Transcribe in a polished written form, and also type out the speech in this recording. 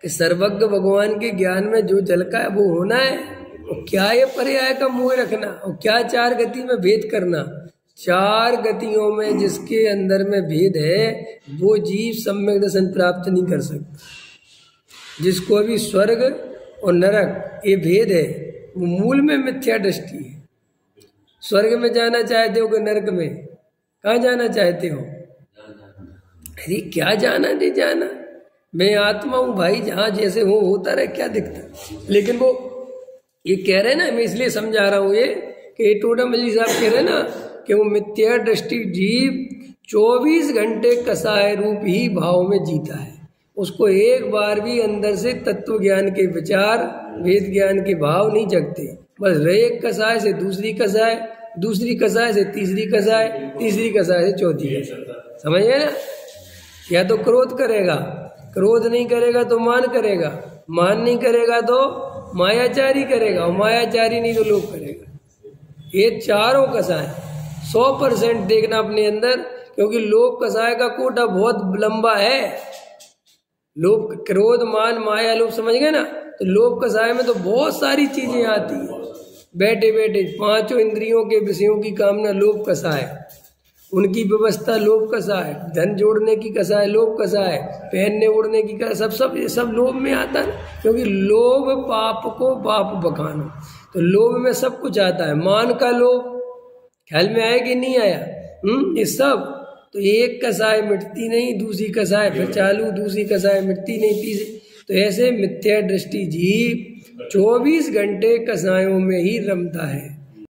कि सर्वज्ञ भगवान के ज्ञान में जो झलका है वो होना है। और क्या ये पर्याय का मोह रखना, और क्या चार गति में भेद करना। चार गतियों में जिसके अंदर में भेद है वो जीव सम्यक दर्शन प्राप्त नहीं कर सकता। जिसको अभी स्वर्ग और नरक ये भेद है वो मूल में मिथ्या दृष्टि है। स्वर्ग में जाना चाहते हो कि नरक में, कहाँ जाना चाहते हो? अरे क्या जाना नहीं जाना, मैं आत्मा हूं भाई, जहां जैसे हो होता रहे, क्या दिखता। लेकिन वो ये कह रहे ना, मैं इसलिए समझा रहा हूं ये कि टोडामल्ली साहब कह रहे ना कि वो मिथ्या दृष्टि जीव 24 घंटे कसाय रूप ही भाव में जीता है। उसको एक बार भी अंदर से तत्व ज्ञान के विचार, वेद ज्ञान के भाव नहीं जगते। बस एक कसाय से दूसरी कसाय, दूसरी कसाय से तीसरी कसाय, तीसरी कसाय से चौथी कसाय। समझ गए ना? या तो क्रोध करेगा, क्रोध नहीं करेगा तो मान करेगा, मान नहीं करेगा तो मायाचारी करेगा, और मायाचारी नहीं तो लोभ करेगा। ये चारों कसाय 100% देखना अपने अंदर, क्योंकि लोभ कसाय का कोटा बहुत लंबा है। लोभ, क्रोध, मान, माया, लोभ, समझ गए ना? तो लोभ कसाय में तो बहुत सारी चीजें आती है। बैठे बैठे पांचों इंद्रियों के विषयों की कामना लोभ कसाय, उनकी व्यवस्था लोभ कसाय, धन जोड़ने की कसाय लोभ कसाय, पहनने ओढ़ने की कसाय, सब लोभ में आता है। क्योंकि लोभ पाप को पाप बखाना, तो लोभ में सब कुछ आता है। मान का लोभ ख्याल में आया कि नहीं आया? ये सब तो एक कसाय मिटती नहीं, दूसरी कसाय फिर चालू, दूसरी कसाय मिटती नहीं, तीसरी। तो ऐसे मिथ्या दृष्टि जीव 24 घंटे कसायों में ही रमता है।